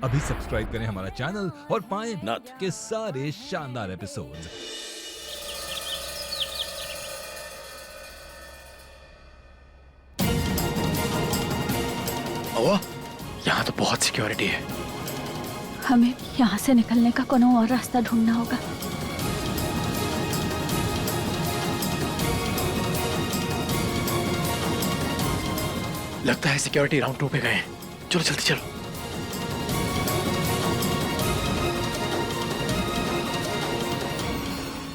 अभी सब्सक्राइब करें हमारा चैनल और पाएं नाथ। के सारे शानदार एपिसोड्स। महुआ, यहाँ तो बहुत सिक्योरिटी है। हमें यहाँ से निकलने का कोनो और रास्ता ढूंढना होगा। लगता है सिक्योरिटी राउंड 2 पे गए हैं। चलो जल्दी चलो।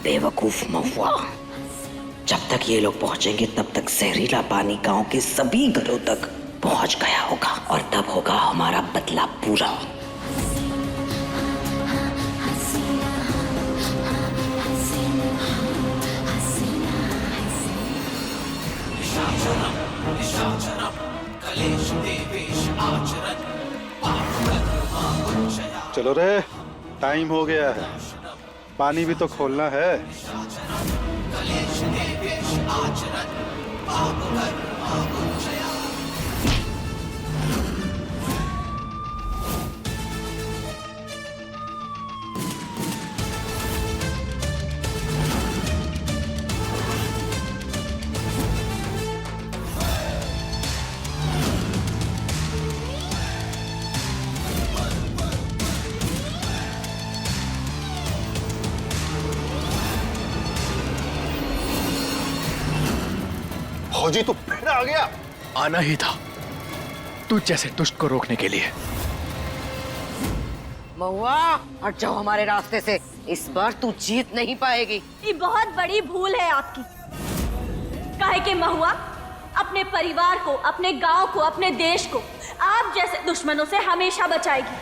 बेवकूफ महुआ, जब तक ये लोग पहुंचेंगे तब तक जहरीला पानी गांव के सभी घरों तक पहुंच गया होगा और तब होगा हमारा बदला पूरा। चलो रे, टाइम हो गया है, पानी भी तो खोलना है। फौजी तू फिर आ गया। आना ही था, तू जैसे दुष्ट को रोकने के लिए। महुआ, हट जाओ हमारे रास्ते से, इस बार तू जीत नहीं पाएगी। ये बहुत बड़ी भूल है आपकी। काहे के महुआ अपने परिवार को, अपने गांव को, अपने देश को आप जैसे दुश्मनों से हमेशा बचाएगी।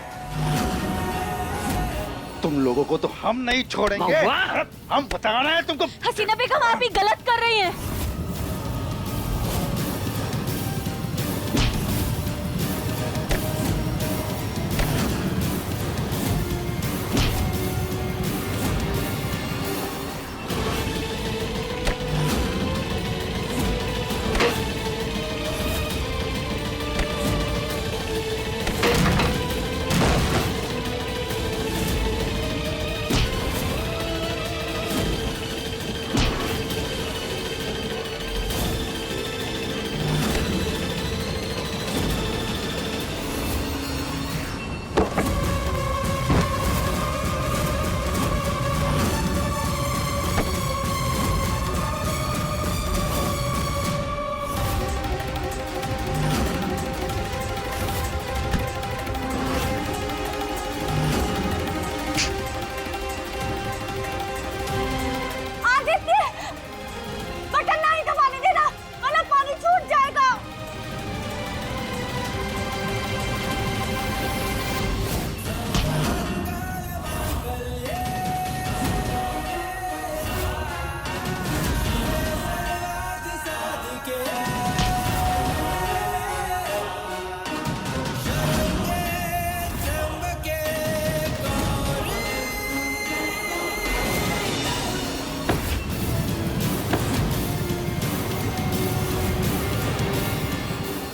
तुम लोगों को तो हम नहीं छोड़ेंगे। हम बता रहे हैं तुमको। हसीना बेगम, आप ही गलत कर रही हैं।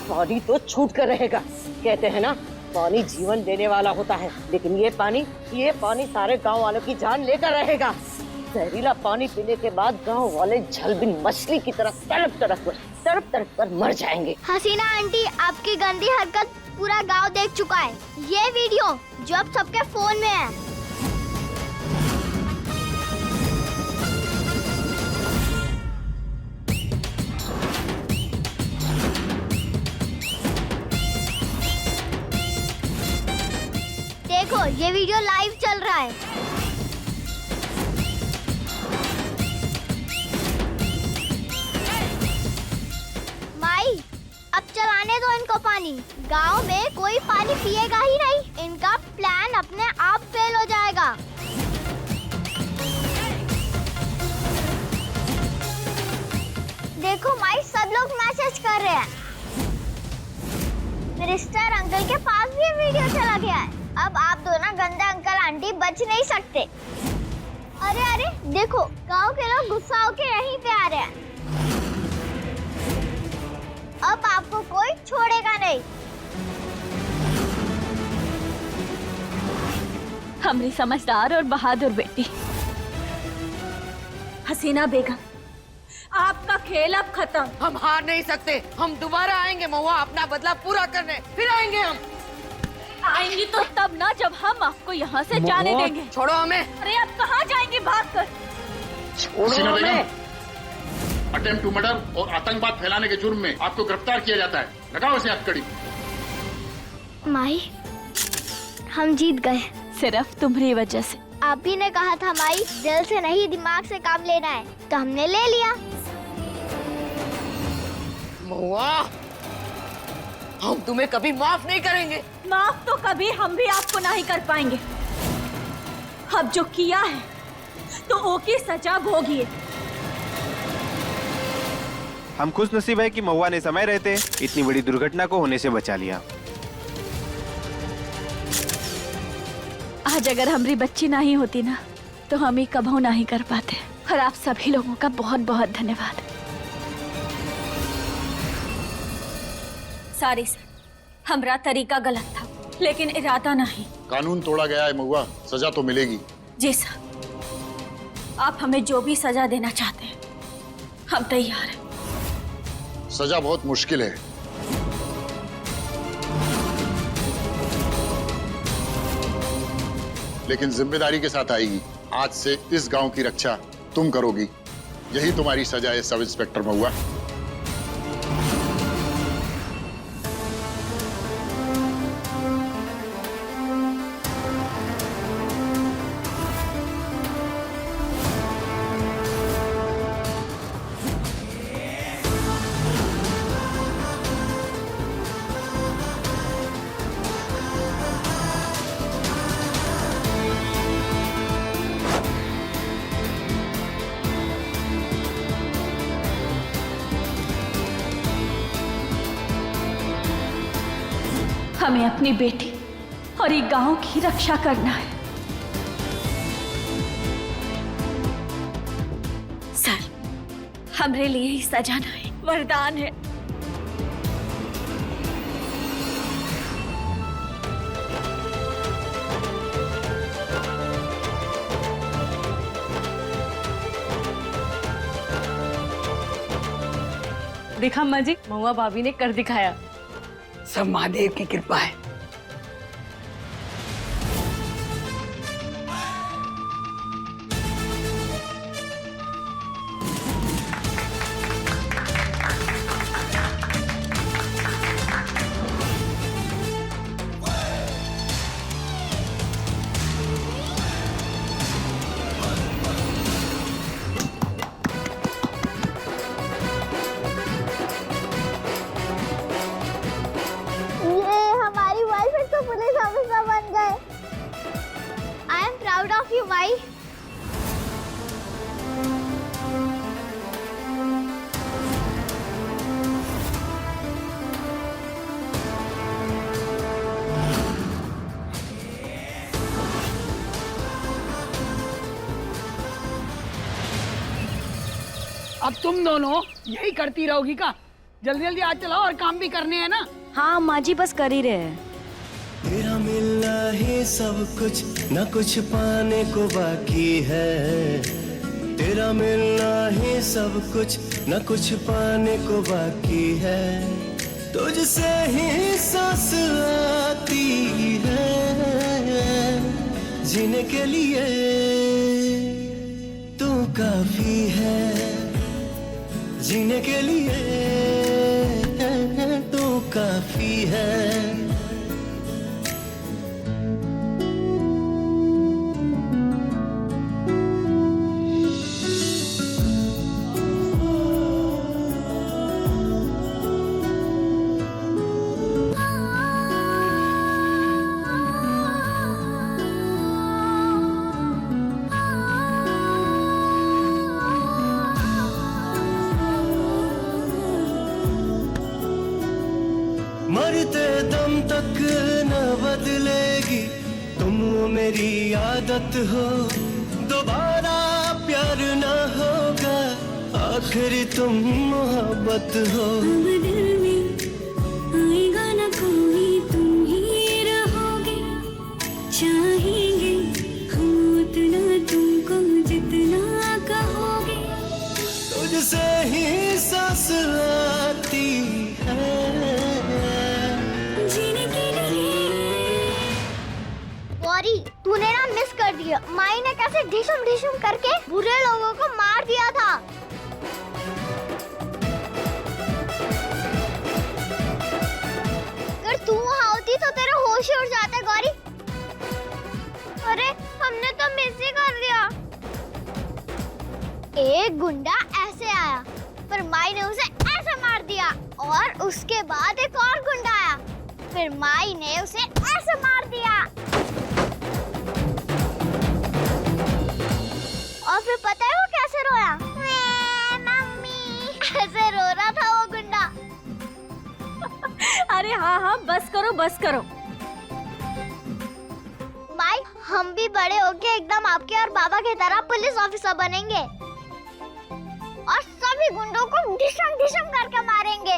पानी तो छूट कर रहेगा। कहते हैं ना, पानी जीवन देने वाला होता है, लेकिन ये पानी सारे गांव वालों की जान लेकर रहेगा। जहरीला पानी पीने के बाद गांव वाले झलबिन मछली की तरह तड़प तड़प कर मर जाएंगे। हसीना आंटी, आपकी गंदी हरकत पूरा गांव देख चुका है। ये वीडियो जो अब सबके फोन में है। देखो, ये वीडियो लाइव चल रहा है। माई, अब चलाने दो इनको पानी। गांव में कोई पानी पिएगा ही नहीं। इनका प्लान अपने आप फेल हो जाएगा। देखो माई, सब लोग मैसेज कर रहे हैं। मिनिस्टर अंकल के पास भी ये वीडियो चला गया है। अब आप दोनों गंदे अंकल आंटी बच नहीं सकते। अरे अरे देखो, गांव के लोग गुस्सा होके यहीं पे आ रहे हैं। अब आपको कोई छोड़ेगा नहीं। हमारी समझदार और बहादुर बेटी। हसीना बेगम, आपका खेल अब खत्म। हम हार नहीं सकते, हम दोबारा आएंगे महुआ, अपना बदला पूरा करने फिर आएंगे हम। आएंगी तो तब ना जब हम आपको यहाँ से जाने देंगे। छोड़ो हमें। अरे आप कहाँ जाएंगे भागकर? छोड़ो हमें। अटेम्प्ट टू मर्डर और आतंकवाद फैलाने के जुर्म में आपको गिरफ्तार किया जाता है। लगाओ इसे हथकड़ी। माई, हम जीत गए। सिर्फ तुम्हारी वजह से। आप ही ने कहा था माई, दिल से नहीं दिमाग से काम लेना है, तो हमने ले लिया। महुआ, हम तुम्हें कभी माफ नहीं करेंगे। माफ तो कभी हम भी आपको नहीं कर पाएंगे। अब जो किया है तो ओकी सजा भोगिए। हम खुश नसीब है कि महुआ ने समय रहते इतनी बड़ी दुर्घटना को होने से बचा लिया। आज अगर हमारी बच्ची नहीं होती ना तो हम ही कभी नहीं कर पाते। और आप सभी लोगों का बहुत बहुत धन्यवाद। सॉरी सर, हमारा तरीका गलत था, लेकिन इरादा नहीं। कानून तोड़ा गया है महुआ, सजा तो मिलेगी। जी सर, आप हमें जो भी सजा देना चाहते हैं हम तैयार हैं। सजा बहुत मुश्किल है, लेकिन जिम्मेदारी के साथ आएगी। आज से इस गांव की रक्षा तुम करोगी, यही तुम्हारी सजा है सब इंस्पेक्टर महुआ। हमें अपनी बेटी और ये गांव की रक्षा करना है। सर, हमारे लिए ही सजा नहीं, वरदान है। देखा अम्मा जी, महुआ भाभी ने कर दिखाया। सब महादेव की कृपा है। पुलिस ऑफिसर बन गए। I am proud of you माई। अब तुम दोनों यही करती रहोगी का? जल्दी जल्दी आज चलाओ और काम भी करने हैं ना। हाँ माँ जी, बस कर ही रहे हैं। तेरा मिलना ही सब कुछ, न कुछ पाने को बाकी है। तेरा मिलना ही सब कुछ, न कुछ पाने को बाकी है। तुझसे ही सांस आती है, जीने के लिए तू काफी है। जीने के लिए तू काफी है। मरते दम तक न बदलेगी तुम मेरी आदत हो। दोबारा प्यार न होगा, आखिर तुम मोहब्बत हो। दिल में आएगा न कोई, तुम ही रहोगे, चाहेंगे तूने ना मिस कर दिया। माई ने कैसे ढिशुम ढिशुम करके बुरे लोगों को मार दिया था। अगर तू वहाँ होती तो तेरे होश ही उड़ जाते गौरी। अरे हमने तो मिस ही कर दिया। एक गुंडा ऐसे आया पर माई ने उसे ऐसे मार दिया और उसके बाद एक और गुंडा आया फिर माई ने उसे ऐसे मार दिया और फिर पता है वो कैसे रोया? मम्मी ऐसे रो रहा था वो गुंडा। अरे हाँ हाँ बस करो बस करो। माई हम भी बड़े होके एकदम आपके और बाबा की तरह पुलिस ऑफिसर बनेंगे और सभी गुंडों को ढिशम ढिशम करके मारेंगे।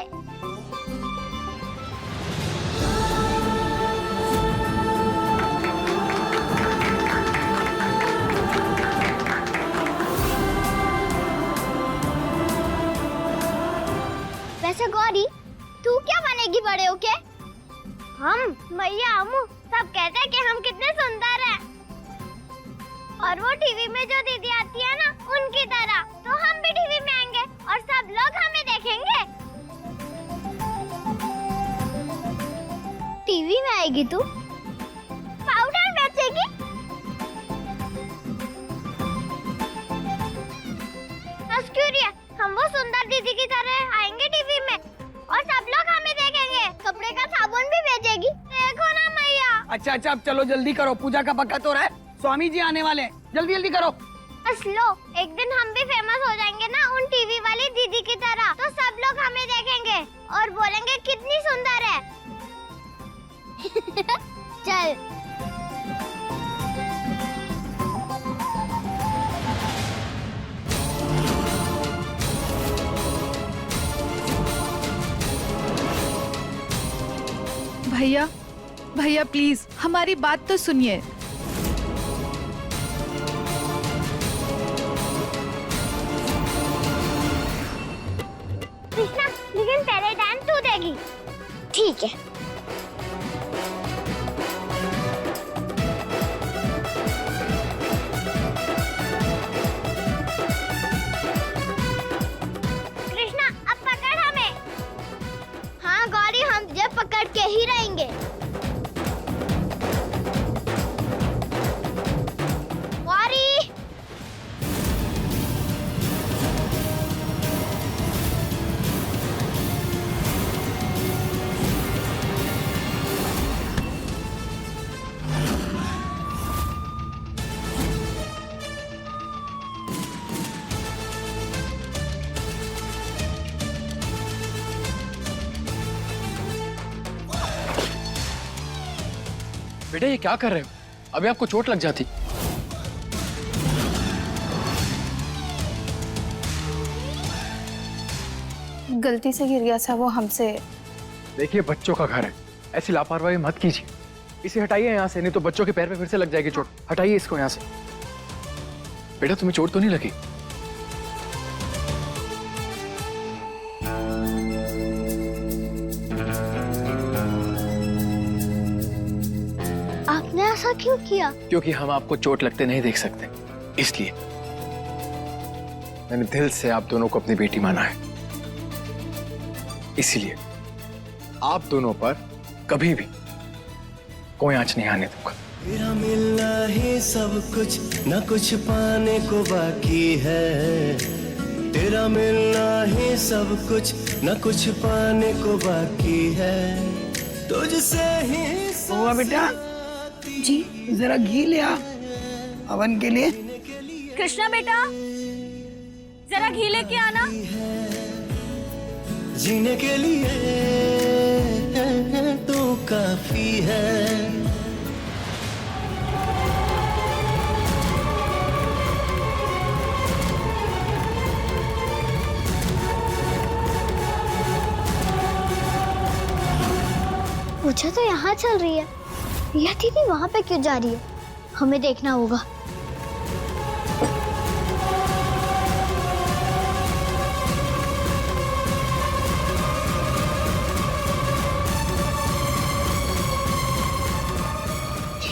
वैसे गौरी तू क्या बनेगी बड़े होके? हम मैया अम्मू सब कहते हैं कि हम कितने सुंदर हैं और वो टीवी में जो दीदी आती है ना उनकी तरह। तो हम भी टीवी में आएंगे और सब लोग हमें देखेंगे। टीवी में आएगी तू? पाउडर बेचेगी? बस क्यों रही है? हम वो सुंदर दीदी की तरह आएंगे टीवी में और सब लोग हमें देखेंगे। कपड़े का साबुन भी बेचेगी। देखो ना मैया। अच्छा अच्छा अब चलो जल्दी करो, पूजा का पक्का तो रहा है। स्वामी जी आने वाले हैं, जल्दी जल्दी करो। बस लो, एक दिन हम भी फेमस हो जाएंगे ना उन टीवी वाली दीदी की तरह। तो सब लोग हमें देखेंगे और बोलेंगे कितनी सुंदर है। चल भैया भैया प्लीज हमारी बात तो सुनिए। कृष्णा लेकिन पहले डांस तू देगी। ठीक है। कृष्णा अब पकड़ हमें। हाँ गौरी हम तुझे पकड़ के ही रहेंगे। गौरी बेटा ये क्या कर रहे हो? अभी आपको चोट लग जाती। गलती से गिर गया था वो हमसे। देखिए बच्चों का घर है, ऐसी लापरवाही मत कीजिए। इसे हटाइए यहाँ से, नहीं तो बच्चों के पैर पे फिर से लग जाएगी चोट। हटाइए इसको यहाँ से। बेटा तुम्हें चोट तो नहीं लगी? आपने ऐसा क्यों किया? क्योंकि हम आपको चोट लगते नहीं देख सकते, इसलिए मैंने दिल से आप दोनों को अपनी बेटी माना है। इसीलिए आप दोनों पर कभी भी कोई आंच नहीं आने दूंगा। तेरा मिलना ही सब कुछ, न कुछ पाने को बाकी है। तेरा मिलना ही सब कुछ, न कुछ पाने को बाकी है। तुझसे ही हुआ बेटा जी जरा घी ले आ हवन के लिए। कृष्णा बेटा जरा घी लेके आना। जीने के लिए तो काफी है। पूछा तो यहाँ चल रही है, यह दीदी वहाँ पे क्यों जा रही है? हमें देखना होगा।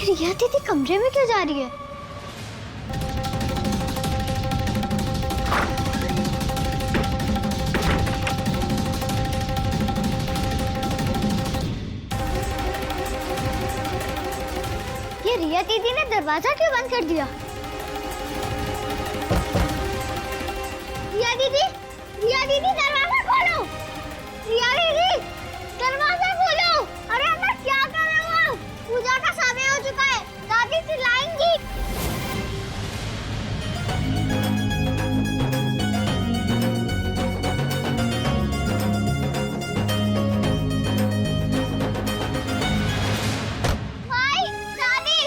रिया दीदी कमरे में क्यों जा रही है? ये रिया दीदी ने दरवाजा क्यों बंद कर दिया? रिया दीदी दरवाजा खोलो! रिया दीदी दरवाजा खोलो! अरे अम्मा क्या कर रहे हो? पूजा का समय हो चुका है, दादी चिल्लाएंगी। भाई, दादी,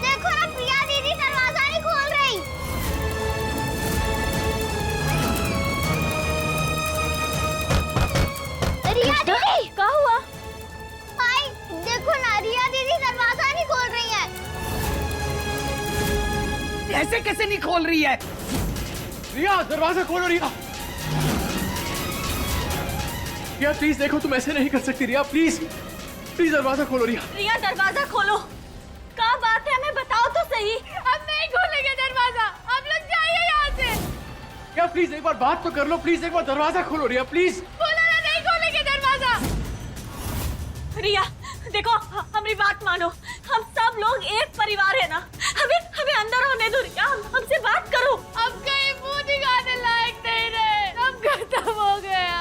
देखो ना प्रिया दीदी दरवाजा नहीं खोल रही। रिया दीदी, क्या हुआ? भाई देखो ना, रिया दीदी दरवाजा नहीं खोल रही है। ऐसे कैसे नहीं खोल रही है? रिया दरवाजा खोलो रिया। रिया प्लीज देखो, तुम ऐसे नहीं कर सकती रिया, प्लीज प्लीज दरवाजा खोलो रिया। रिया दरवाजा खोलो। क्या बात है, हमें बताओ तो सही। हम नहीं खोलेंगे दरवाजा, आप लोग जाइए यहाँ से। रिया प्लीज एक बार बात तो कर लो, प्लीज एक बार दरवाजा खोलो रिया प्लीज। बोला ना नहीं खोलेंगे दरवाजा। रिया देखो, हमारी बात मानो, हम सब लोग एक परिवार है ना। हमें हमें अंदर होने दो रिया, हमसे बात करो। अब कहीं मुंह दिखाने लायक नहीं रहे, सब खत्म हो गया।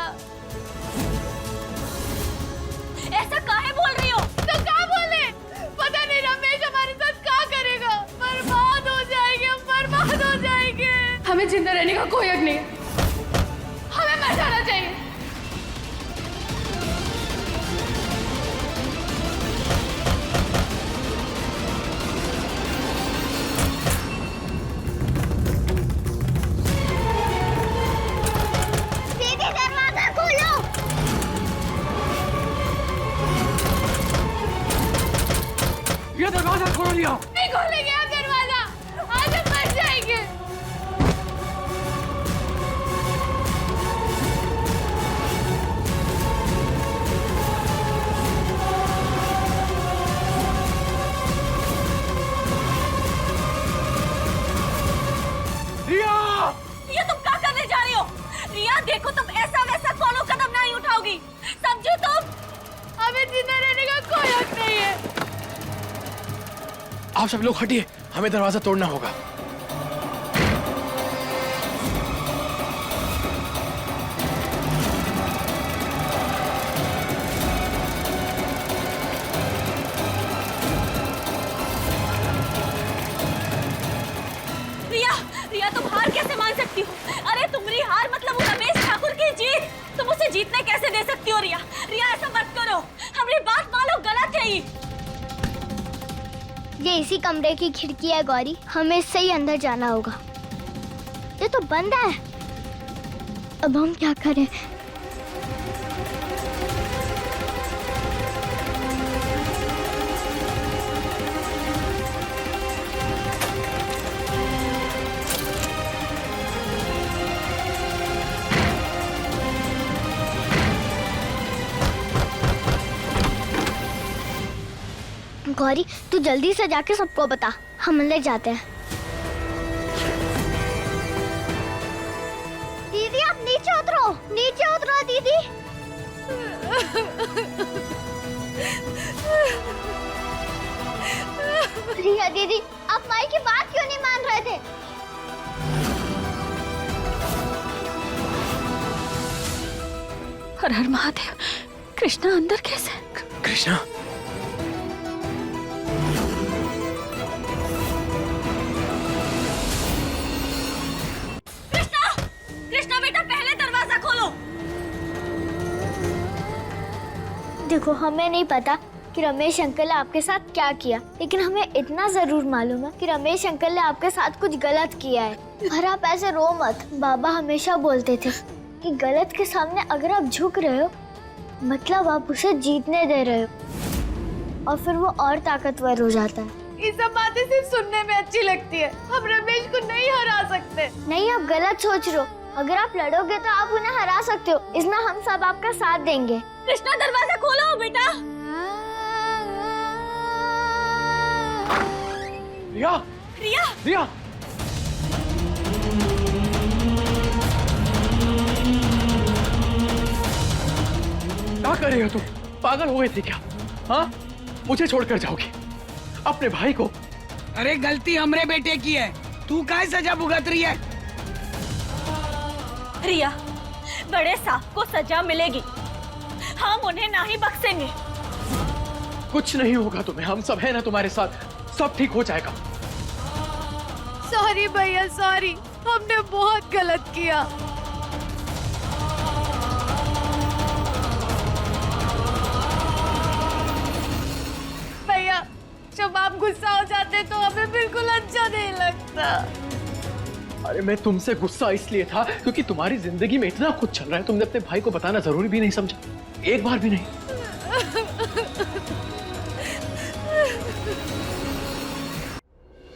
ऐसा काहे बोल रही हो? तो क्या बोले? पता नहीं रमेश हमारे साथ क्या करेगा। बर्बाद हो जाएंगे, हम बर्बाद हो जाएंगे। हमें जिंदा रहने का कोई हक नहीं, हमें मर जाना चाहिए। दीदी दरवाजा खोलो! रिया दरवाजा खोलो रिया। नहीं खोलेंगे आप दरवाजा, आज हम मर जाएंगे। रिया ये तुम क्या करने जा रही हो? रिया देखो, तुम ऐसा वैसा कोनो कदम नहीं उठाओगी, समझो तुम? हमें जिंदा रहने का कोई हक नहीं है। आप सब लोग हटिए, हमें दरवाजा तोड़ना होगा। रिया रिया तुम हार कैसे मान सकती हो? अरे तुम्हारी हार मतलब वो रमेश ठाकुर की जीत, तुम उसे जीतने कैसे दे सकती हो? रिया रिया ऐसा मत करो, हमारी बात मानो, गलत है ये। ये इसी कमरे की खिड़की है गौरी, हमें इससे ही अंदर जाना होगा। ये तो बंद है, अब हम क्या करें? गौरी तू जल्दी से जाके सबको बता, हम अंदर जाते हैं। दीदी आप नीचे उतरो दीदी। रिया दीदी आप माई की बात क्यों नहीं मान रहे थे? हर हर महादेव, कृष्णा अंदर कैसे? कृष्णा कृष्णा बेटा पहले दरवाजा खोलो। देखो हमें नहीं पता कि रमेश अंकल ने आपके साथ क्या किया, लेकिन हमें इतना जरूर मालूम है कि रमेश अंकल ने आपके साथ कुछ गलत किया है। पर आप ऐसे रो मत, बाबा हमेशा बोलते थे कि गलत के सामने अगर आप झुक रहे हो मतलब आप उसे जीतने दे रहे हो और फिर वो और ताकतवर हो जाता है। ये सब बातें सिर्फ सुनने में अच्छी लगती है, हम रमेश को नहीं हरा सकते। नहीं आप गलत सोच रहे हो, अगर आप लड़ोगे तो आप उन्हें हरा सकते हो, इसमें हम सब आपका साथ देंगे। कृष्णा दरवाजा खोलो बेटा। रिया रिया रिया क्या कर रही हो तुम? पागल हो गई थी क्या? हाँ, मुझे छोड़कर जाओगी अपने भाई को? अरे गलती हमरे बेटे की है, तू काहे सजा भुगत रही है? रिया, बड़े सांप को सजा मिलेगी, हम उन्हें नहीं बख्शेंगे। कुछ नहीं होगा तुम्हें, हम सब है ना तुम्हारे साथ, सब ठीक हो जाएगा। सॉरी भैया, सॉरी, हमने बहुत गलत किया। भैया, जब आप गुस्सा हो जाते तो हमें बिल्कुल अच्छा नहीं लगता। अरे मैं तुमसे गुस्सा इसलिए था क्योंकि तुम्हारी जिंदगी में इतना कुछ चल रहा है, तुमने अपने भाई को बताना जरूरी भी नहीं समझा, एक बार भी नहीं।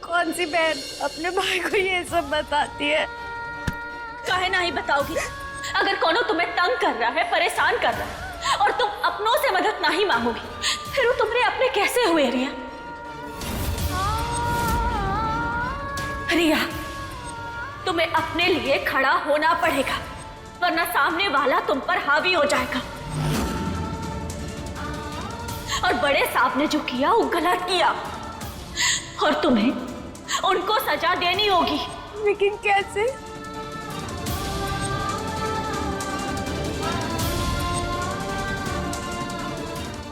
कौन सी बहन अपने भाई को ये सब बताती है? काहे नहीं बताओगी? अगर कोनो तुम्हें तंग कर रहा है, परेशान कर रहा है और तुम अपनों से मदद नहीं मांगोगी, फिर वो तुम्हारे अपने कैसे हुए? रिया, रिया, तुम्हें अपने लिए खड़ा होना पड़ेगा, वरना सामने वाला तुम पर हावी हो जाएगा। और बड़े साहब ने जो किया वो गलत किया और तुम्हें उनको सजा देनी होगी। लेकिन कैसे?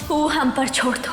वो हम पर छोड़ दो।